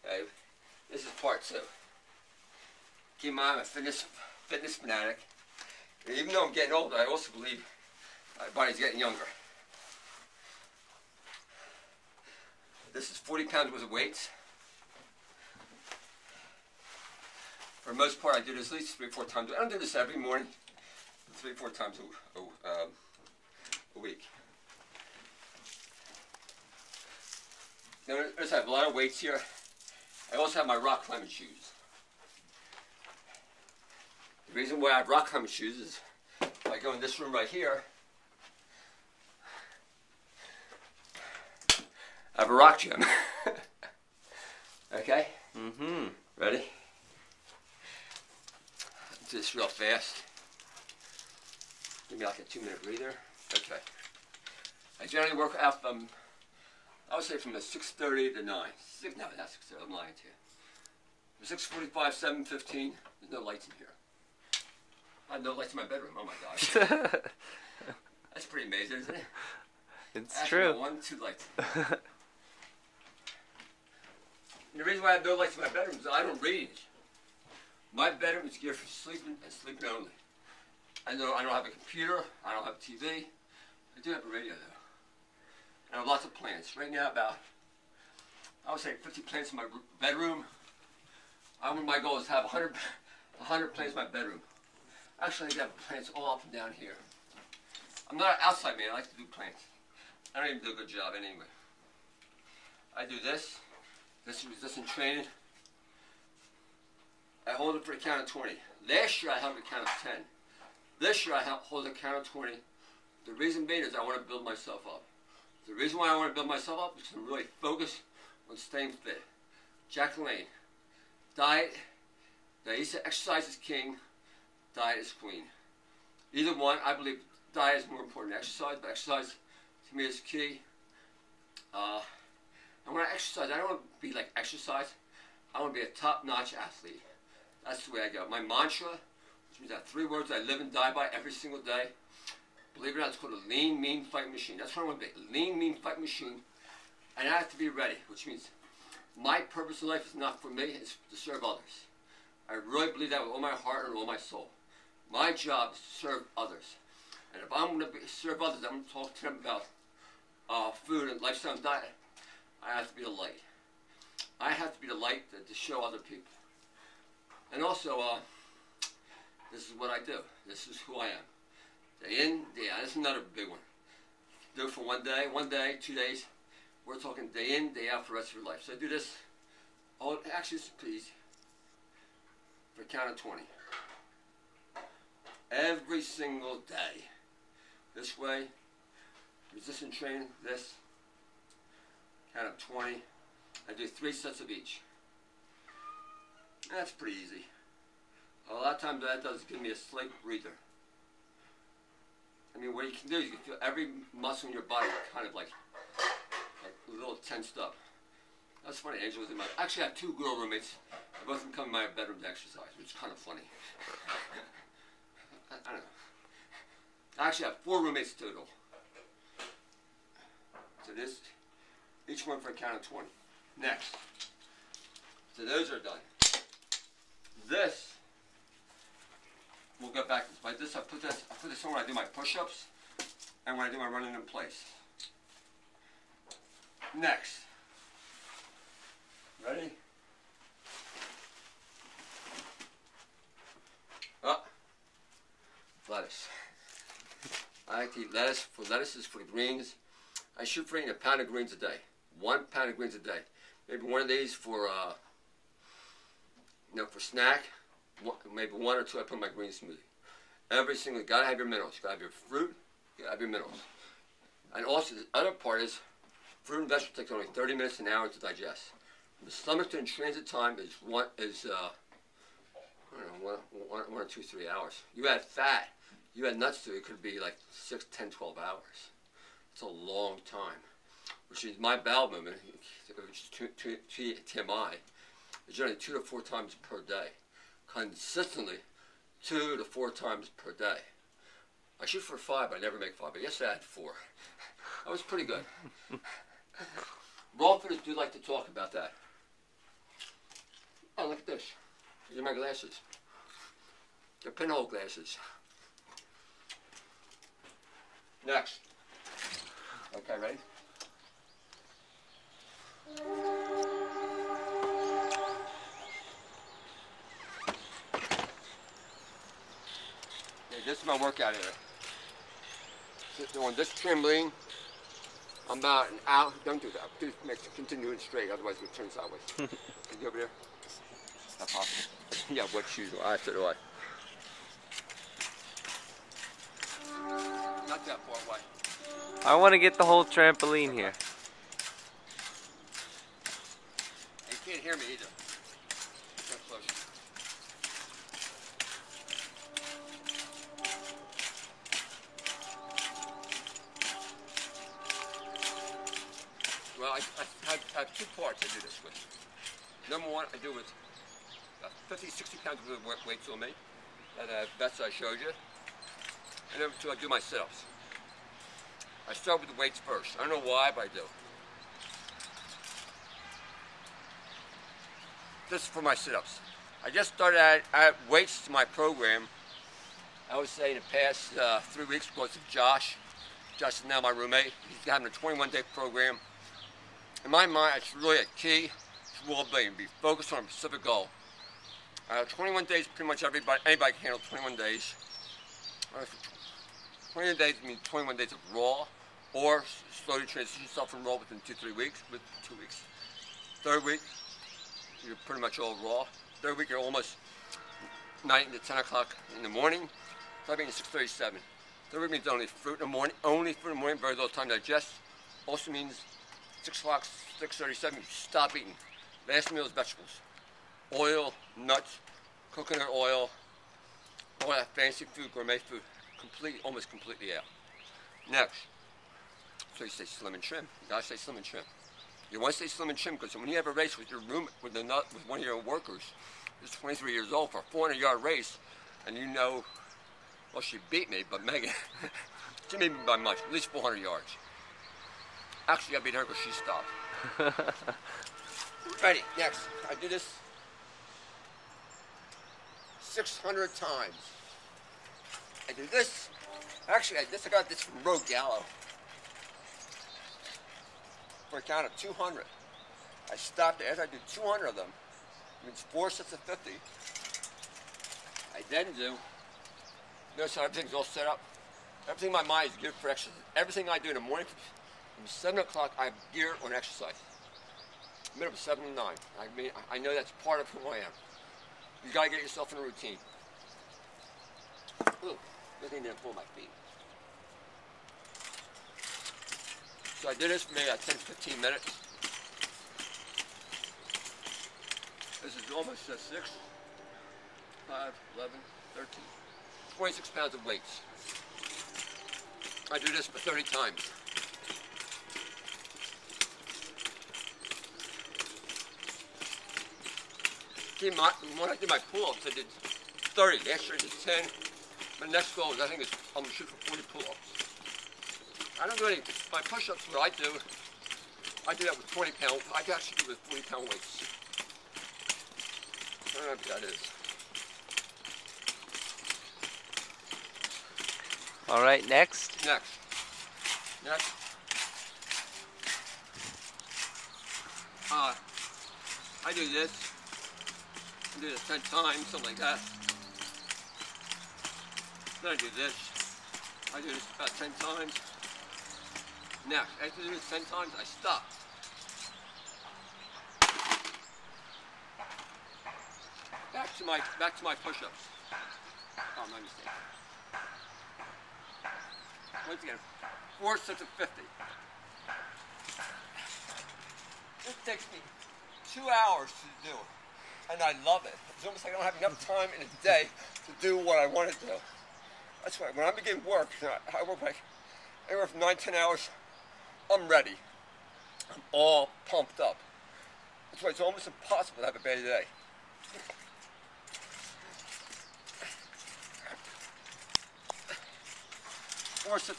Okay, this is part 2. Keep in mind, I'm a fitness fanatic. And even though I'm getting older, I also believe my body's getting younger. This is 40 pounds worth of weights. For the most part, I do this at least 3 or 4 times. I don't do this every morning, 3 or 4 times a week. Notice I have a lot of weights here. I also have my rock climbing shoes. The reason why I have rock climbing shoes is if I go in this room right here, I have a rock gym. Okay? Mm-hmm. Ready? Do this real fast. Give me like a 2-minute breather. Okay. I generally work out from, I would say from 6:30 to 9. No, not 6:30, I'm lying to you. From 6:45, 7:15, there's no lights in here. I have no lights in my bedroom, oh my gosh. That's pretty amazing, isn't it? It's Actually, true. 1, 2 lights. And the reason why I have no lights in my bedroom is I don't read. My bedroom is geared for sleeping and sleeping only. I don't have a computer, I don't have a TV. I do have a radio though. And I have lots of plants. Right now about, I would say 50 plants in my bedroom. My goal is to have 100 plants in my bedroom. Actually, I have plants all up and down here. I'm not an outside man, I like to do plants. I don't even do a good job anyway. I do this. This is resistance training. I hold it for a count of 20. Last year I held a count of 10. This year I hold a count of 20. The reason being is I want to build myself up. The reason why I want to build myself up is to really focus on staying fit. Jack LaLanne. Diet. They used to exercise is king. Diet is queen. Either one, I believe diet is more important than exercise, but exercise to me is key. And when I exercise, I don't want to be like exercise. I want to be a top-notch athlete. That's the way I go. My mantra, which means I have 3 words I live and die by every single day. Believe it or not, it's called a lean, mean fight machine. That's what I want to be, a lean, mean fight machine. And I have to be ready, which means my purpose in life is not for me, it's to serve others. I really believe that with all my heart and all my soul. My job is to serve others. And if I'm going to serve others, I'm going to talk to them about food and lifestyle and diet. I have to be the light. I have to be the light to show other people. And also, this is what I do. This is who I am. Day in, day out. This is another big one. Do it for 1 day, 2 days. We're talking day in, day out for the rest of your life. So I do this. Oh, actually, it's pretty easy. For a count of 20. Every single day. This way. Resistance training. This. Count of 20. I do 3 sets of each. That's pretty easy. A lot of times that does give me a slight breather. I mean, what you can do is you can feel every muscle in your body kind of like a little tensed up. That's funny, Angel was in my... Actually, I have 2 girl roommates. Both of them come in my bedroom to exercise, which is kind of funny. I don't know. I actually have 4 roommates total. So this, each one for a count of 20. Next. So those are done. This, we'll get back to this. By this, I put this on when I do my push-ups and when I do my running in place. Next. Ready? Oh, lettuce. I like to eat lettuce. For lettuces, for greens, I shoot for eating a pound of greens a day. 1 pound of greens a day. Maybe one of these for for snack. Maybe 1 or 2 I put in my green smoothie. Every single, you gotta have your minerals. You gotta have your fruit. You gotta have your minerals. And also the other part is, fruit and vegetable takes only 30 minutes to an hour to digest. From the stomach to in transit time is I don't know, 1 or 2, 3 hours. You add fat, you add nuts to it, it could be like 6, 10, 12 hours. It's a long time. Which is my bowel movement, which is TMI, is generally 2 to 4 times per day. Consistently, 2 to 4 times per day. I shoot for 5, I never make 5, but yesterday I had 4. That was pretty good. Raw fooders do like to talk about that. my glasses. They're pinhole glasses. Next. Okay, ready? Okay, this is my workout area. So on this trampoline, I'm about an hour. Don't do that. Please continue it straight, otherwise we'll turn sideways. Can you over there? Is that possible? Yeah, what shoes do I? So do I. Not that far away. I want to get the whole trampoline here. You can't hear me either. Get closer. Well, I have two parts I do this with. Number one, I do with 50, 60 pounds worth of weights on me. That vest I showed you. And number two, I do my sit-ups. I start with the weights first. I don't know why, but I do. This is for my sit-ups. I just started add weights to my program. I would say in the past 3 weeks because of Josh. Josh is now my roommate. He's having a 21-day program. In my mind, it's really a key to well-being. Be focused on a specific goal. 21 days, pretty much anybody can handle 21 days. 21 days means 21 days of raw, or slowly transition yourself from raw within 2-3 weeks, with 2 weeks. Third week, you're pretty much all raw. Third week, you're almost 9 to 10 o'clock in the morning. Third week, 6:37. Third week means only fruit in the morning. Only fruit in the morning, very little time to digest. Also means 6 o'clock, 6:37, you stop eating. Last meal is vegetables. Oil, nuts, coconut oil, all that fancy food, gourmet food, almost completely out. Next, so you stay slim and trim. You gotta stay slim and trim. You want to stay slim and trim because when you have a race with your room, with one of your workers, who's 23 years old for a 400-yard race, and you know, well, she beat me, but Megan, she beat me by much, at least 400 yards. Actually, I beat her because she stopped. Ready, next. I do this 600 times. I do this. Actually, I got this from Rogue Gallo. For a count of 200. I stopped as I do 200 of them. It means 4 sets of 50. I then do, notice how everything's all set up. Everything in my mind is geared for exercise. Everything I do in the morning, from 7 o'clock, I'm geared on exercise. Minimum 7 to 9. I mean, I know that's part of who I am. You gotta get yourself in a routine. Ooh, good thing didn't pull my feet. So I did this for maybe 10-15 minutes. This is almost 6, 5, 11, 13, 26 pounds of weights. I do this for 30 times. When I did my pull-ups, I did 30. Last year I did 10. My next goal is, I'm going to shoot for 40 pull-ups. I don't do any, my push-ups, what I do that with 20 pounds. I can actually do with 40-pound weights. I don't know what that is. All right, next. Next. I do this. I do this 10 times, something like that. Then I do this. I do this about 10 times. Next, after I do this 10 times, I stop. Back to my push-ups. Oh, my mistake. Once again, 4 sets of 50. This takes me 2 hours to do, and I love it. It's almost like I don't have enough time in a day to do what I want to do. That's why when I begin work, I work like anywhere from 9-10 hours. I'm ready. I'm all pumped up. That's why it's almost impossible to have a bad day.